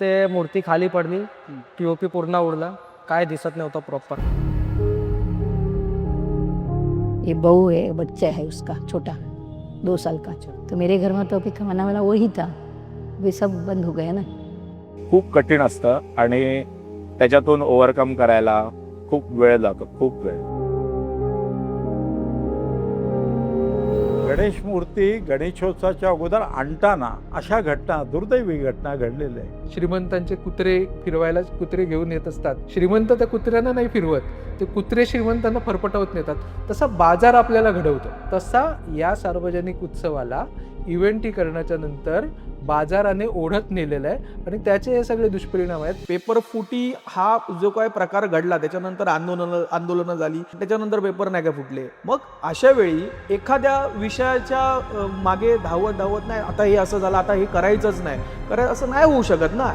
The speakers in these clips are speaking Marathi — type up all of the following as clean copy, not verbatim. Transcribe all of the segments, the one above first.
ते मूर्ती खाली पडली, पीओपी पूर्ण उडला, काय दिसत नव्हतं प्रॉपर। ये बहू है, बच्चा है उसका छोटा 2 साल का। तो मेरे घर में तो अभी खाना वाला वही था, वे सब बंद हो गया ना। खूप कठीण असतं आणि त्याच्यातून ओव्हरकम करायला खूप वेळ जातो, खूप वेळ। गणेश मूर्ती गणेशोत्सवाच्या अगोदर आणताना अशा घटना, दुर्दैवी घटना घडलेल्या आहेत। श्रीमंतांचे कुत्रे फिरवायला कुत्रे घेऊन येत असतात, श्रीमंत त्या कुत्र्यांना नाही फिरवत, ते कुत्रे श्रीमंतांना फरफटवत नेतात। तसा बाजार आपल्याला घडवतो, तसा या सार्वजनिक उत्सवाला इव्हेंटीकरणाच्या नंतर बाजाराने ओढत नेलेलं आहे आणि त्याचे हे सगळे दुष्परिणाम आहेत। पेपर फुटी हा जो काय प्रकार घडला त्याच्यानंतर आंदोलनं झाली, त्याच्यानंतर पेपर नाही का फुटले। मग अशा वेळी एखाद्या विषयाच्या मागे धावत नाही, आता हे असं झालं, आता हे करायचंच नाही, असं नाही होऊ शकत ना।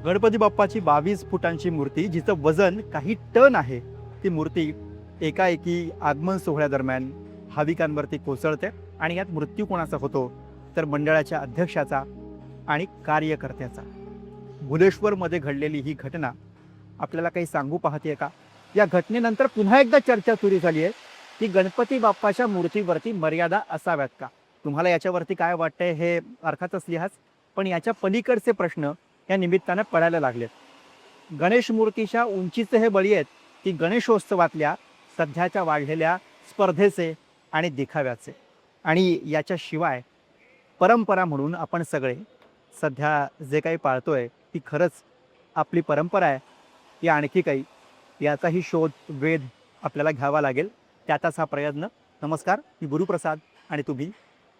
गणपती बाप्पाची 22 फुटांची मूर्ती, जिचं वजन काही टन आहे, ती मूर्ती एकाएकी आगमन सोहळ्यादरम्यान भाविकांवरती कोसळते आणि यात मृत्यू कोणाचा होतो तर मंडळाच्या अध्यक्षाचा आणि कार्यकर्त्याचा। भुलेश्वरमध्ये घडलेली ही घटना आपल्याला काही सांगू पाहते का? या घटनेनंतर पुन्हा एकदा चर्चा सुरू झाली आहे की गणपती बाप्पाच्या मूर्तीवरती मर्यादा असाव्यात का? तुम्हाला याच्यावरती काय वाटतंय हे अर्थातच लिहाच, पण याच्या पलीकडचे प्रश्न या निमित्तानं पडायला लागलेत। गणेश मूर्तीच्या उंचीचे हे बळी आहेत की गणेशोत्सवातल्या सध्याच्या वाढलेल्या स्पर्धेचे आणि दिखाव्याचे। आणि याच्याशिवाय परंपरा म्हणून आपण सगळे सध्या जे काही पाळतोय ती खरंच आपली परंपरा आहे या आणखी काही, याचाही शोध वेध आपल्याला घ्यावा लागेल। त्याचाच हा प्रयत्न। नमस्कार, मी गुरुप्रसाद आणि तुम्ही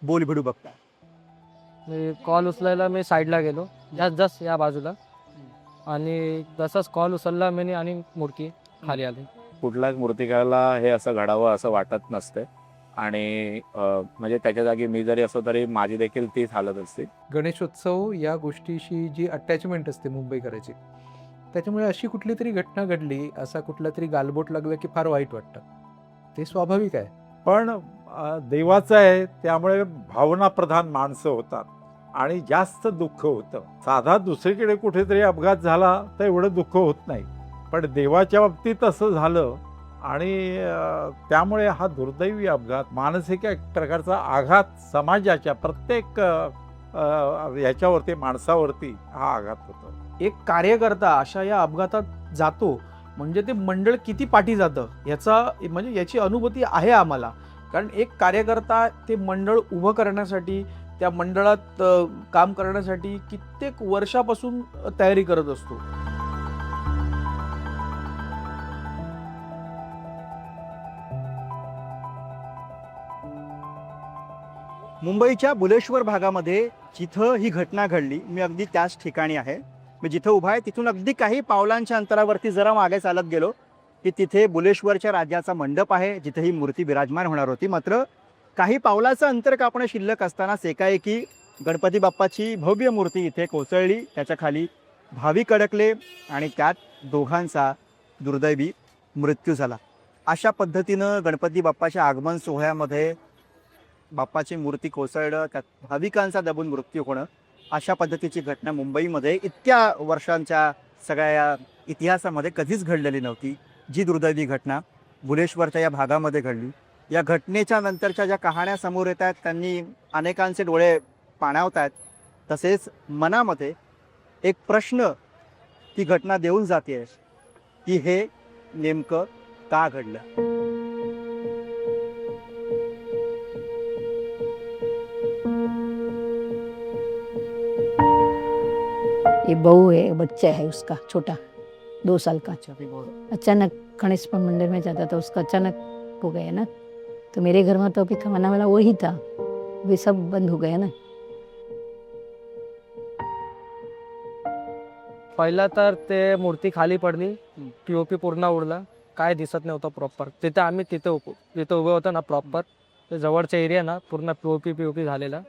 बोलबिडू बघता। मी कॉल उचलायला मी साईडला गेलो, जस्ट या बाजूला, आणि जसाच कॉल उचलला मी आणि मूर्ती खाली आली। कुठल्याच मूर्तिकाराला हे असं घडावं असं वाटत नसते आणि म्हणजे त्याच्या जागी मी जरी असो तरी माझी देखील तीच हालत असते। गणेशोत्सव या गोष्टीशी जी अटॅचमेंट असते मुंबईकराची, त्याच्यामुळे अशी कुठली तरी घटना घडली, असा कुठला तरी गालबोट लागलं की फार वाईट वाटतं, ते स्वाभाविक आहे। पण देवाचं आहे त्यामुळे भावनाप्रधान माणसं होतात आणि जास्त दुःख होतं। साधा दुसरीकडे कुठेतरी अपघात झाला तर एवढं दुःख होत नाही, पण देवाच्या बाबतीत असं झालं आणि त्यामुळे हा दुर्दैवी अपघात, मानसिक एक प्रकारचा आघात समाजाच्या प्रत्येक याच्यावरती, माणसावरती हा आघात होतो। एक कार्यकर्ता अशा या अपघातात जातो म्हणजे ते मंडळ किती पाठी जातं याचा म्हणजे याची अनुभूती आहे आम्हाला। कारण एक कार्यकर्ता ते मंडळ उभं करण्यासाठी, त्या मंडळात काम करण्यासाठी कित्येक वर्षापासून तयारी करत असतो। मुंबईच्या बुलेश्वर भागामध्ये जिथं ही घटना घडली, मी अगदी त्याच ठिकाणी आहे। मी जिथं उभा आहे तिथून अगदी काही पावलांच्या अंतरावरती जरा मागे चालत गेलो की तिथे बुलेश्वरच्या राजाचा मंडप आहे, जिथे ही मूर्ती विराजमान होणार होती। मात्र काही पावलाचं अंतर कापणं शिल्लक असतानाच एकाएकी गणपती बाप्पाची भव्य मूर्ती इथे कोसळली, त्याच्या खाली भाविक अडकले आणि त्यात दोघांचा दुर्दैवी मृत्यू झाला। अशा पद्धतीनं गणपती बाप्पाच्या आगमन सोहळ्यामध्ये बाप्पाची मूर्ती कोसळणं, त्यात भाविकांचा दबून मृत्यू होणं, अशा पद्धतीची घटना मुंबईमध्ये इतक्या वर्षांच्या सगळ्या इतिहासामध्ये कधीच घडलेली नव्हती। जी दुर्दैवी घटना बुलेश्वरच्या या भागामध्ये घडली, या घटनेच्या नंतरच्या ज्या कहाण्या समोर येत आहेत त्यांनी अनेकांचे डोळे पाणावत आहेत। तसेच मनामध्ये एक प्रश्न ती घटना देऊन जाते की हे नेमकं का घडलं। ये बहू है, बच्चा है उसका छोटा 2 साल का। अचानक गणेश मंदिर में जाता था, उसका अचानक हो गया ना। तो मेरे घर में तो अभी खाना वाला वही था, वे सब बंद हो गया ना। पहिला तर ते मूर्ती खाली पडली, पीओपी पूर्ण उडला, काय दिसत नव्हतं प्रॉपर। तिथे आम्ही तिथे उभे होतो ना, प्रॉपर ते जवळच्या एरिया ना पूर्ण पीओपी झालेला,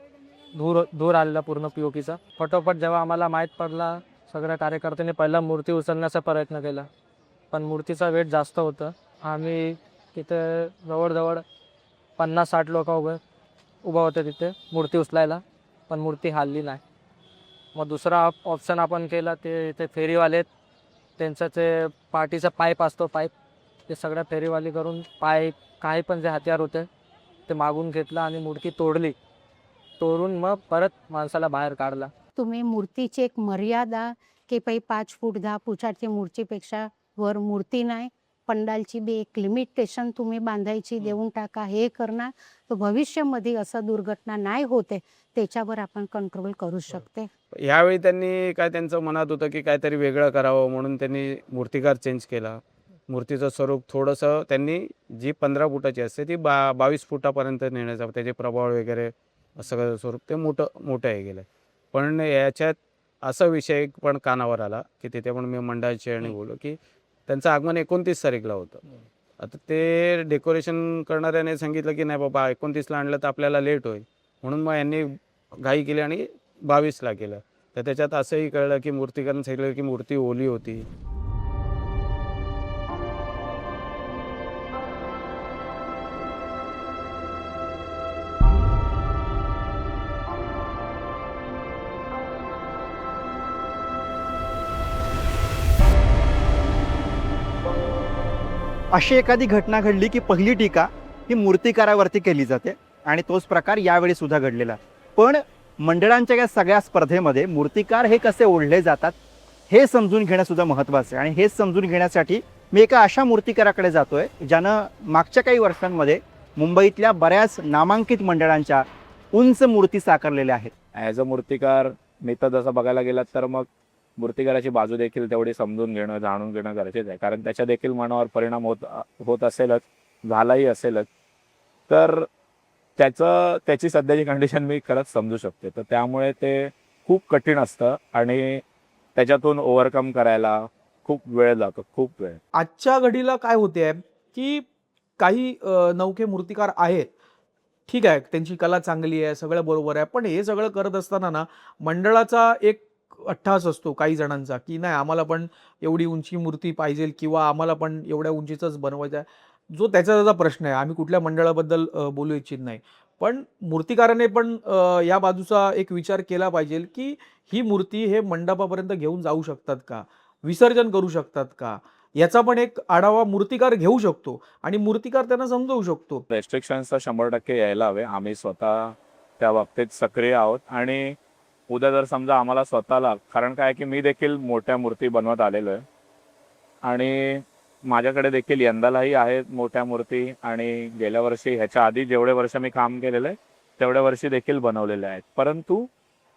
दूर आलेला पूर्ण पीओपीचा। फटोफट जेव्हा आम्हाला माहीत पडला, सगळ्या कार्यकर्त्यांनी पहिला मूर्ती उचलण्याचा प्रयत्न केला, पण मूर्तीचा वेट जास्त होता। आम्ही तिथे जवळजवळ 50-60 लोक उभं होते तिथे मूर्ती उचलायला, पण मूर्ती हलली नाही. मग दुसरा ऑप्शन आपण केला ते फेरीवाले, त्यांचं ते पाठीचा पाईप असतो, ते सगळ्या फेरीवाली करून पाईप काही पण जे हत्यार होते ते मागून घेतलं आणि मूर्ती तोडून मग परत माणसाला बाहेर काढला. तुम्ही मूर्तीची एक मर्यादा की 5 फूट 10 फुटाची मूर्तीपेक्षा वर मूर्ती नाही, पंडालची बी एक लिमिटेशन तुम्ही बांधायची देऊन टाका. हे करणार तर भविष्यामध्ये असं दुर्घटना नाही होते, त्याच्यावर आपण कंट्रोल करू शकते. ह्यावेळी त्यांनी काय त्यांचं मनात होतं की काहीतरी वेगळं करावं म्हणून त्यांनी मूर्तिकार चेंज केला. मूर्तीचं स्वरूप थोडंसं त्यांनी जी 15 फुटाची असते ती 22 फुटापर्यंत नेण्याचा त्याचे प्रभाव वगैरे सगळं स्वरूप ते मोठं हे गेलं. पण याच्यात असा विषय पण कानावर आला की तिथे पण मी मंडळाची आणि बोललो की त्यांचं आगमन 29 तारीखला होतं. आता ते डेकोरेशन करणाऱ्याने सांगितलं की नाही बाबा 29ला आणलं तर आपल्याला लेट होईल, म्हणून मग यांनी घाई केली आणि 22ला केलं. तर त्याच्यात असंही कळलं की मूर्तिकारांनी सांगितलं की मूर्ती ओली होती. अशी एखादी घटना घडली की पहिली टीका ही मूर्तिकारावरती केली जाते आणि तोच प्रकार यावेळी सुद्धा घडलेला. पण मंडळांच्या या सगळ्या स्पर्धेमध्ये मूर्तिकार हे कसे ओढले जातात हे समजून घेणं सुद्धा महत्त्वाचं आहे. आणि हे समजून घेण्यासाठी मी एका अशा मूर्तिकाराकडे जातोय ज्यानं मागच्या काही वर्षांमध्ये मुंबईतल्या बऱ्याच नामांकित मंडळांच्या उंच मूर्ती साकारलेल्या आहेत. ॲज अ मूर्तिकार मी तर जसं बघायला गेलात तर मग मूर्तिकाराची बाजू देखील तेवढी समजून घेणं, जाणून घेणं गरजेचं आहे. कारण त्याच्या देखील मनावर परिणाम होत असेलच, झालाही असेलच. तर त्याची सध्याची कंडिशन मी खरंच समजू शकते. तर त्यामुळे ते खूप कठीण असतं आणि त्याच्यातून ओव्हरकम करायला खूप वेळ जातो, खूप वेळ. आजच्या घडीला काय होते की काही नवखे मूर्तिकार आहेत, ठीक आहे, त्यांची कला चांगली आहे, सगळं बरोबर आहे, पण हे सगळं करत असताना ना मंडळाचा एक अट्टास असतो काही जणांचा की नाही आम्हाला पण एवढी उंची मूर्ती पाहिजे किंवा आम्हाला पण एवढ्या उंचीचंच बनवायचं आहे. जो त्याचा प्रश्न आहे, आम्ही कुठल्या मंडळाबद्दल बोलू इच्छित नाही. पण मूर्तिकाराने पण या बाजूचा एक विचार केला पाहिजे की ही मूर्ती हे मंडपापर्यंत घेऊन जाऊ शकतात का, विसर्जन करू शकतात का, याचा पण एक आढावा मूर्तिकार घेऊ शकतो आणि मूर्तिकार त्यांना समजवू शकतो. रेस्ट्रिक्शन्स तर 100% यायला हवे. आम्ही स्वतः त्या बाबतीत सक्रिय आहोत आणि उद्या जर समजा आम्हाला स्वतःला, कारण काय की मी देखील मोठ्या मूर्ती बनवत आलेलो आहे आणि माझ्याकडे देखील यंदालाही आहेत मोठ्या मूर्ती आणि गेल्या वर्षी ह्याच्या आधी जेवढे वर्ष मी काम केलेलं आहे तेवढ्या वर्षी देखील बनवलेले आहेत. परंतु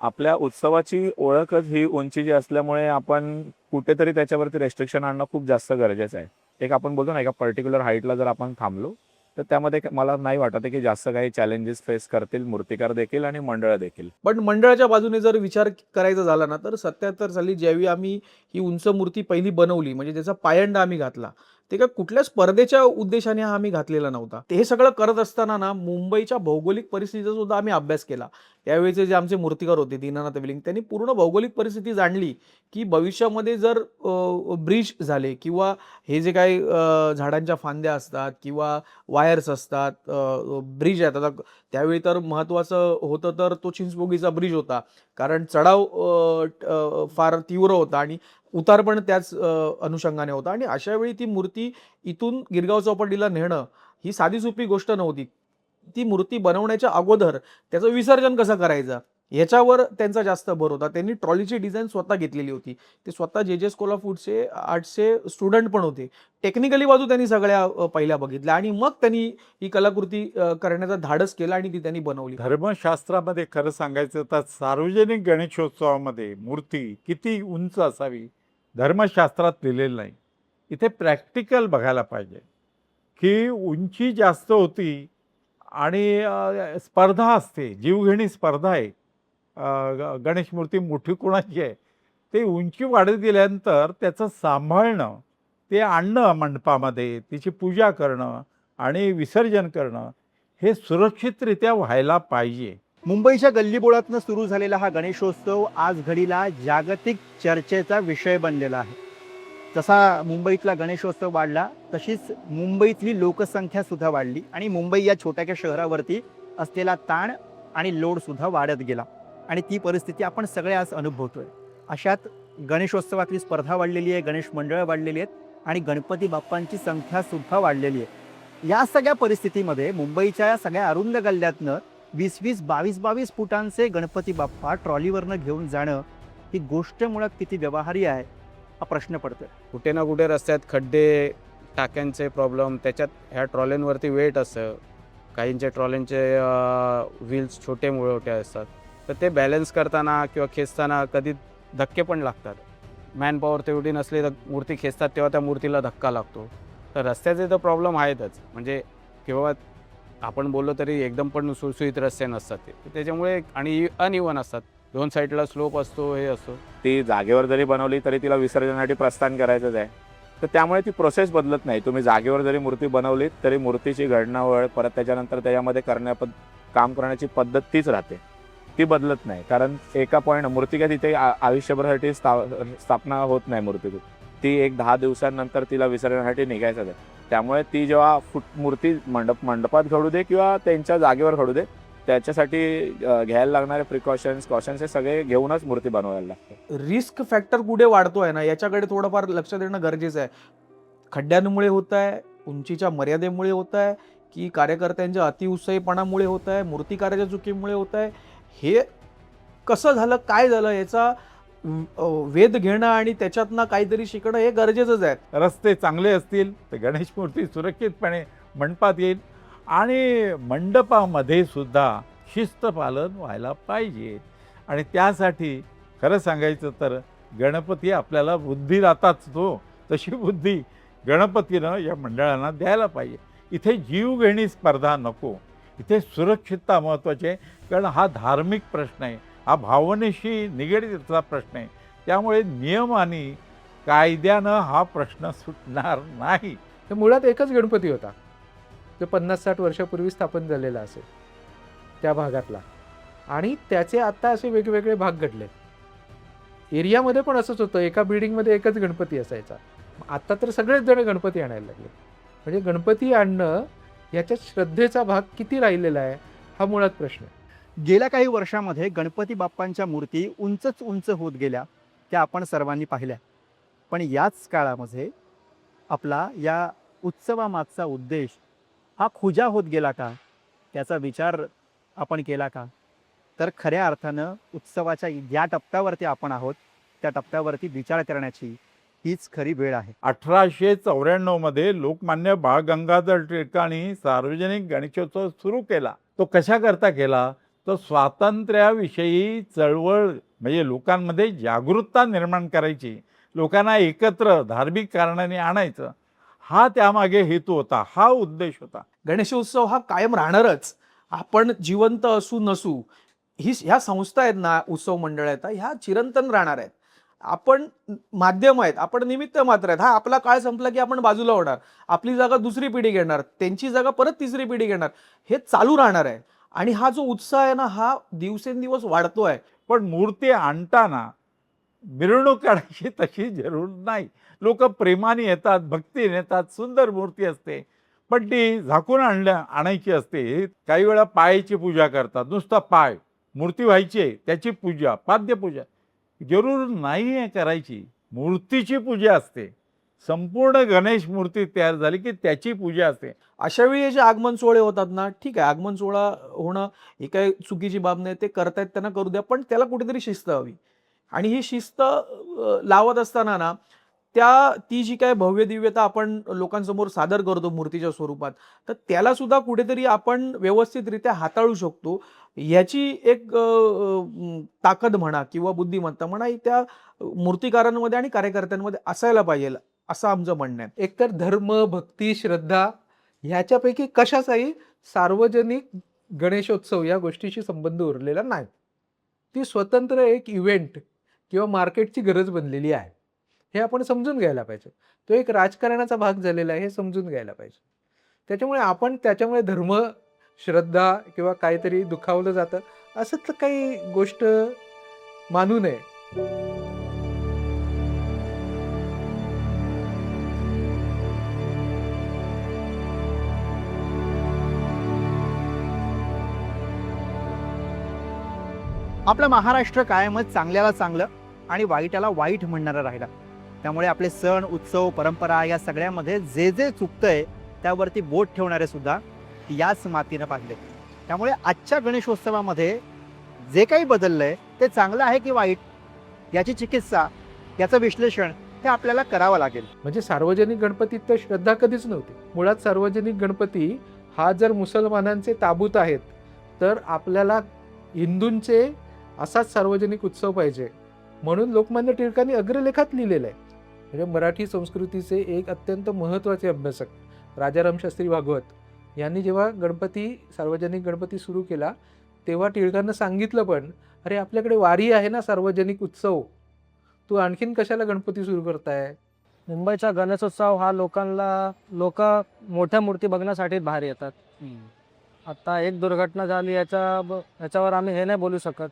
आपल्या उत्सवाची ओळखच ही उंचीची असल्यामुळे आपण कुठेतरी त्याच्यावरती रेस्ट्रिक्शन आणणं खूप जास्त गरजेचं आहे. एक आपण बोलतो ना एका पर्टिक्युलर हाईटला जर आपण थांबलो तर त्यामध्ये मला नाही वाटत की जास्त काही चॅलेंजेस फेस करतील मूर्तिकार देखील आणि मंडळ देखील. पण मंडळाच्या बाजूने जर विचार करायचा झाला ना तर 77 साली ज्यावेळी आम्ही ही उंच मूर्ती पहिली बनवली, म्हणजे त्याचा पायंडा आम्ही घातला, ते काय कुठल्या स्पर्धेच्या उद्देशाने हा आम्ही घातलेला नव्हता. ते हे सगळं करत असताना ना मुंबईच्या भौगोलिक परिस्थितीचा सुद्धा आम्ही अभ्यास केला. त्यावेळेचे जे आमचे मूर्तिकार होते दीनानाथ विलिंग, त्यांनी पूर्ण भौगोलिक परिस्थिती जाणली की भविष्यामध्ये जर ब्रिज झाले किंवा हे जे काही झाडांच्या फांद्या असतात किंवा वायर्स असतात, ब्रिज आहेत. आता त्यावेळी तर महत्त्वाचं होतं तर तो चिंचपोगीचा ब्रिज होता, कारण चढाव फार तीव्र होता आणि उतार पण त्याच अनुषंगाने होता. आणि अशा वेळी ती मूर्ती इथून गिरगाव चौपाटीला नेणं ही साधी सोपी गोष्ट नव्हती. ती मूर्ती बनवण्याच्या अगोदर त्याचं विसर्जन कसं करायचं ह्याच्यावर त्यांचा जास्त भर होता. त्यांनी ट्रॉलीची डिझाईन स्वतः घेतलेली होती. ते स्वतः जे स्कूल ऑफ फूडचे आर्टचे स्टुडंट पण होते. टेक्निकली बाजू त्यांनी सगळ्या पहिल्या बघितल्या आणि मग त्यांनी ही कलाकृती करण्याचा धाडस केला आणि ती त्यांनी बनवली. धर्मशास्त्रामध्ये खरं सांगायचं तर सार्वजनिक गणेशोत्सवामध्ये मूर्ती किती उंच असावी धर्मशास्त्रात लिहिलेलं नाही. इथे प्रॅक्टिकल बघायला पाहिजे की उंची जास्त होती आणि स्पर्धा असते, जीवघेणी स्पर्धा आहे. गणेश मूर्ती मोठी कोणाची आहे ते उंची वाढत गेल्यानंतर त्याचं सांभाळणं, ते आणणं मंडपामध्ये, तिची पूजा करणं आणि विसर्जन करणं हे सुरक्षितरित्या व्हायला पाहिजे. मुंबईच्या गल्लीबोळातनं सुरू झालेला हा गणेशोत्सव आज घडीला जागतिक चर्चेचा विषय बनलेला आहे. जसा मुंबईतला गणेशोत्सव वाढला तशीच मुंबईतली लोकसंख्या सुद्धा वाढली आणि मुंबई या छोट्याशा शहरावरती असलेला ताण आणि लोड सुद्धा वाढत गेला आणि ती परिस्थिती आपण सगळे आज अनुभवतोय. अशात गणेशोत्सवातली स्पर्धा वाढलेली आहे, गणेश मंडळं वाढलेली आहेत आणि गणपती बाप्पांची संख्या सुद्धा वाढलेली आहे. या सगळ्या परिस्थितीमध्ये मुंबईच्या या सगळ्या अरुंद गल्ल्यातनं 20-20, 22-22 फुटांचे गणपती बाप्पा ट्रॉलीवरनं घेऊन जाणं ही गोष्ट मुळात किती व्यवहारी आहे हा प्रश्न पडतोय. कुठे ना कुठे रस्त्यात खड्डे, टाक्यांचे प्रॉब्लेम, त्याच्यात ह्या ट्रॉल्यांवरती वेट असतं. काहींच्या ट्रॉल्यांचे व्हील्स छोटे मोठे असतात, तर ते बॅलन्स करताना किंवा खेचताना कधी धक्के पण लागतात. मॅनपॉवर तेवढी नसली तर मूर्ती खेचतात तेव्हा त्या मूर्तीला धक्का लागतो. तर रस्त्याचे तर प्रॉब्लेम आहेतच. म्हणजे किंवा आपण बोललो तरी एकदम पण सुळसुळीत रस्ते नसतात ते, त्याच्यामुळे आणि अनइवन असतात. 2 साईडला स्लोप असतो, हे असतो. ती जागेवर जरी बनवली तरी तिला विसर्जनासाठी प्रस्थान करायचंच आहे, तर त्यामुळे ती प्रोसेस बदलत नाही. तुम्ही जागेवर जरी मूर्ती बनवलीत तरी मूर्तीची घडणावळ, परत त्याच्यानंतर त्याच्यामध्ये काम करण्याची पद्धत तीच राहते, ती बदलत नाही. कारण एका पॉईंट मूर्ती काय तिथे आयुष्यभरासाठी स्थापना होत नाही. मूर्ती ती एक 10 दिवसांनंतर तिला विसर्जनासाठी निघायचं आहे. त्यामुळे ती जेव्हा मूर्ती मंडपात घडू दे किंवा त्यांच्या जागेवर घडू दे, त्याच्यासाठी घ्यायला लागणारे कॉशन्स हे सगळे घेऊनच मूर्ती बनवायला लागते. रिस्क फॅक्टर कुठे वाढतोय ना याच्याकडे थोडंफार लक्ष देणं गरजेचं आहे. खड्ड्यांमुळे होत आहे, उंचीच्या मर्यादेमुळे होत आहे, की कार्यकर्त्यांच्या अतिउत्साहीपणामुळे होत आहे, मूर्तिकाराच्या चुकीमुळे होत आहे, हे कसं झालं, काय झालं याचा वेध घेणं आणि त्याच्यातनं काहीतरी शिकणं हे गरजेचंच आहे. रस्ते चांगले असतील तर गणेश मूर्ती सुरक्षितपणे मंडपात येईल आणि मंडपामध्ये सुद्धा शिस्त पालन व्हायला पाहिजे. आणि त्यासाठी खरं सांगायचं तर गणपती आपल्याला बुद्धिदाताच तो, तशी बुद्धी गणपतीनं या मंडळांना द्यायला पाहिजे. इथे जीवघेणी स्पर्धा नको, इथे सुरक्षितता महत्त्वाची आहे. कारण हा धार्मिक प्रश्न आहे, हा भावनेशी निगडीतचा प्रश्न आहे. त्यामुळे नियम आणि कायद्यानं हा प्रश्न सुटणार नाही. तर मुळात एकच गणपती होता जो 50-60 वर्षापूर्वी स्थापन झालेला असेल त्या भागातला, आणि त्याचे आता असे वेगवेगळे भाग घडले. एरियामध्ये पण असंच होतं, एका बिल्डिंगमध्ये एकच गणपती असायचा. आता तर सगळेच जण गणपती आणायला लागले. म्हणजे गणपती आणणं याच्यात श्रद्धेचा भाग किती राहिलेला आहे हा मुळात प्रश्न आहे. गेल्या काही वर्षामध्ये गणपती बाप्पांच्या मूर्ती उंचच उंच होत गेल्या, त्या आपण सर्वांनी पाहिल्या. पण याच काळामध्ये आपला या उत्सवामागचा उद्देश हा खुजा होत गेला का, त्याचा विचार आपण केला का? तर खऱ्या अर्थानं उत्सवाच्या ज्या टप्प्यावरती आपण आहोत त्या टप्प्यावरती विचार करण्याची हीच खरी वेळ आहे. 1894 मध्ये लोकमान्य बाळ गंगाधर टिळकांनी सार्वजनिक गणेशोत्सव सुरू केला. तो कशाकरता केला? तो स्वातंत्र्याविषयी चळवळ, म्हणजे लोकांमध्ये जागरूकता निर्माण करायची, लोकांना एकत्र धार्मिक कारणाने आणायचं, हा त्यामागे हेतू होता, हा उद्देश होता. गणेशोत्सव हा कायम राहणारच. आपण जिवंत असू नसू, ह्या संस्था आहेत ना, उत्सव मंडळ आहेत, ह्या चिरंतन राहणार आहेत. आपण माध्यम आहेत, आपण निमित्त मात्र आहेत. हा आपला काळ संपला की आपण बाजूला होणार, आपली जागा दुसरी पिढी घेणार, त्यांची जागा परत तिसरी पिढी घेणार, हे चालू राहणार आहे. आणि हा जो उत्साह आहे ना, हा दिवसेंदिवस वाढतोय. पण मूर्ती आणताना मिरवणूक काढायची तशी जरूर नाही. लोक प्रेमाने येतात, भक्तीने येतात, सुंदर मूर्ती असते, पण ती झाकून आणायची असते. काही वेळा पायाची पूजा करतात, नुसता पाय, मूर्ती व्हायची आहे त्याची पूजा, पाद्यपूजा जरूर नाही आहे करायची. मूर्तीची पूजा असते, संपूर्ण गणेश मूर्ती तयार झाली की त्याची पूजा असते. अशा वेळी जे आगमन सोहळे होतात ना, ठीक आहे, आगमन सोहळा होणं ही काही चुकीची बाब नाही, ते करतायत त्यांना करू द्या, पण त्याला कुठेतरी शिस्त हवी. आणि ही शिस्त लावत असताना ना, ती जी काय भव्य दिव्यता आपण लोकांसमोर सादर करतो मूर्तीच्या स्वरूपात, तर त्याला सुद्धा कुठेतरी आपण व्यवस्थितरित्या हाताळू शकतो, याची एक ताकद म्हणा किंवा बुद्धिमत्ता म्हणा, ही त्या मूर्तिकारांमध्ये आणि कार्यकर्त्यांमध्ये असायला पाहिजे, असं आमचं म्हणणं आहे. एकतर धर्म, भक्ती, श्रद्धा ह्याच्यापैकी कशाचाही सार्वजनिक गणेशोत्सव या गोष्टीशी संबंध उरलेला नाही. ती स्वतंत्र एक इव्हेंट किंवा मार्केटची गरज बनलेली आहे, हे आपण समजून घ्यायला पाहिजे. तो एक राजकारणाचा भाग झालेला आहे, हे समजून घ्यायला पाहिजे. त्याच्यामुळे आपण त्याच्यामुळे धर्म, श्रद्धा किंवा काहीतरी दुखावलं जातं असं तर काही गोष्ट मानू नये. आपला महाराष्ट्र कायमच चांगल्याला चांगलं आणि वाईटाला वाईट म्हणणारा राहिला. त्यामुळे आपले सण उत्सव परंपरा या सगळ्यामध्ये जे जे चुकतंय त्यावरती बोट ठेवणारे सुद्धा याच मातीनं बांधले. त्यामुळे आजच्या गणेशोत्सवामध्ये जे काही बदललंय ते चांगलं आहे की वाईट याची चिकित्सा, याचं विश्लेषण हे आपल्याला करावं लागेल. म्हणजे सार्वजनिक गणपतीत तर श्रद्धा कधीच नव्हती. मुळात सार्वजनिक गणपती हा जर मुसलमानांचे ताबूत आहेत तर आपल्याला हिंदूंचे असाच सार्वजनिक उत्सव पाहिजे म्हणून लोकमान्य टिळकांनी अग्रलेखात लिहिलेलं आहे. म्हणजे मराठी संस्कृतीचे एक अत्यंत महत्त्वाचे अभ्यासक राजाराम शास्त्री भागवत यांनी जेव्हा सार्वजनिक गणपती सुरू केला तेव्हा टिळकांना सांगितलं पण, अरे आपल्याकडे वारी आहे ना सार्वजनिक उत्सव, तू आणखीन कशाला गणपती सुरू करताय. मुंबईचा गणेशोत्सव हा लोक मोठ्या मूर्ती बघण्यासाठी बाहेर येतात. आता एक दुर्घटना झाली याच्यावर आम्ही हे नाही बोलू शकत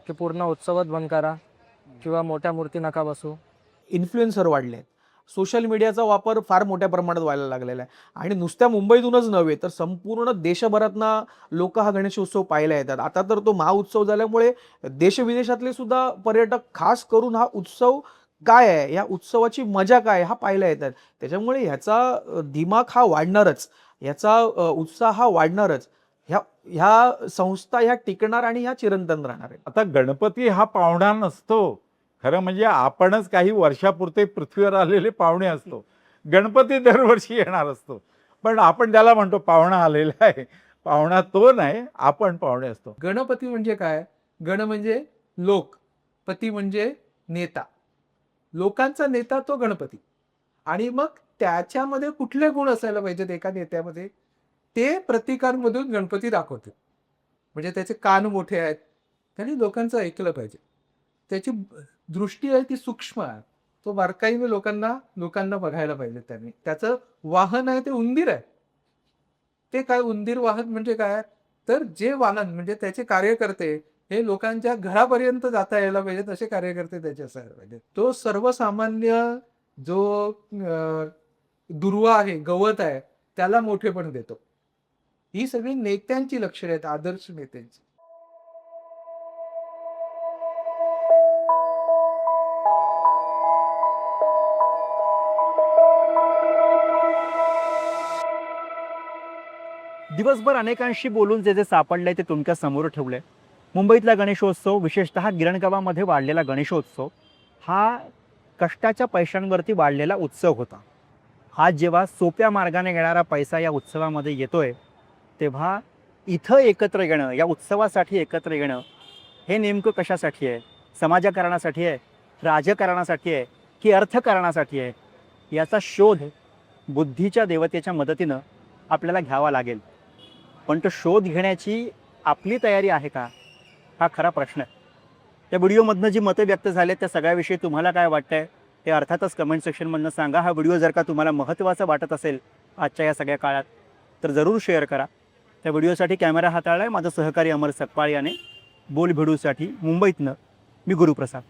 की पूर्ण उत्सवच बंद करा किंवा मोठ्या मूर्ती नका बसू. इन्फ्लुएन्सर वाढले आहेत. सोशल मीडियाचा वापर फार मोठ्या प्रमाणात व्हायला लागलेला आहे आणि नुसत्या मुंबईतूनच नव्हे तर संपूर्ण देशभरातनं लोक हा गणेशोत्सव पाहायला येतात. आता तर तो महाउत्सव झाल्यामुळे देशविदेशातले सुद्धा पर्यटक खास करून हा उत्सव काय आहे, या उत्सवाची मजा काय हा पाहायला येतात. त्याच्यामुळे ह्याचा दिमाग हा वाढणारच, ह्याचा उत्साह हा वाढणारच. ह्या संस्था ह्या टिकणार आणि ह्या चिरंतन राहणार आहेत. आता गणपती हा पाहुणा नसतो. खरं म्हणजे आपणच काही वर्षापुरते पृथ्वीवर आलेले पाहुणे असतो. गणपती दरवर्षी येणार असतो, पण आपण त्याला म्हणतो पाहुणा आलेला आहे. पाहुणा तो नाही, आपण पाहुणे असतो. गणपती म्हणजे काय? गण म्हणजे लोक, पती म्हणजे नेता. लोकांचा नेता तो गणपती. आणि मग त्याच्यामध्ये कुठले गुण असायला पाहिजेत एका नेत्यामध्ये, ते प्रतीकांमधून गणपती दाखवते. म्हणजे त्याचे कान मोठे आहेत, त्यांनी लोकांचं ऐकलं पाहिजे. त्याची दृष्टी आहे ती सूक्ष्म आहे, तो बारकाईने लोकांना बघायला पाहिजे त्यांनी. त्याचं वाहन आहे ते उंदीर आहे. ते काय उंदीर वाहन म्हणजे काय, तर जे वाहन म्हणजे त्याचे कार्यकर्ते हे लोकांच्या घरापर्यंत जाता यायला पाहिजेत असे कार्यकर्ते त्याचे असायला पाहिजे. तो सर्वसामान्य जो दुर्वा आहे, गवत आहे, त्याला मोठेपण देतो. ही सगळी नेत्यांची लक्षणे आहेत, आदर्श नेत्यांची. दिवसभर अनेकांशी बोलून जे जे सापडलंय ते तुमच्या समोर ठेवलंय. मुंबईतला गणेशोत्सव, विशेषतः गिरणगावामध्ये वाढलेला गणेशोत्सव हा कष्टाच्या पैशांवरती वाढलेला उत्सव होता. हा जेव्हा सोप्या मार्गाने येणारा पैसा या उत्सवामध्ये येतोय तेव्हा इथं एकत्र येणं, या उत्सवासाठी एकत्र येणं हे नेमकं कशासाठी आहे? समाजकारणासाठी आहे, राजकारणासाठी आहे की अर्थकारणासाठी आहे? याचा शोध बुद्धीच्या देवतेच्या मदतीनं आपल्याला घ्यावा लागेल. पण तो शोध घेण्याची आपली तयारी आहे का, हा खरा प्रश्न आहे. त्या व्हिडिओमधनं जी मतं व्यक्त झाले त्या सगळ्याविषयी तुम्हाला काय वाटतंय ते अर्थातच कमेंट सेक्शनमधनं सांगा. हा व्हिडिओ जर का तुम्हाला महत्त्वाचा वाटत असेल आजच्या या सगळ्या काळात तर जरूर शेअर करा. त्या व्हिडिओसाठी कॅमेरा हाताळला आहे माझं सहकारी अमर सकपाळ याने. बोल भिडूसाठी मुंबईतनं मी गुरुप्रसाद.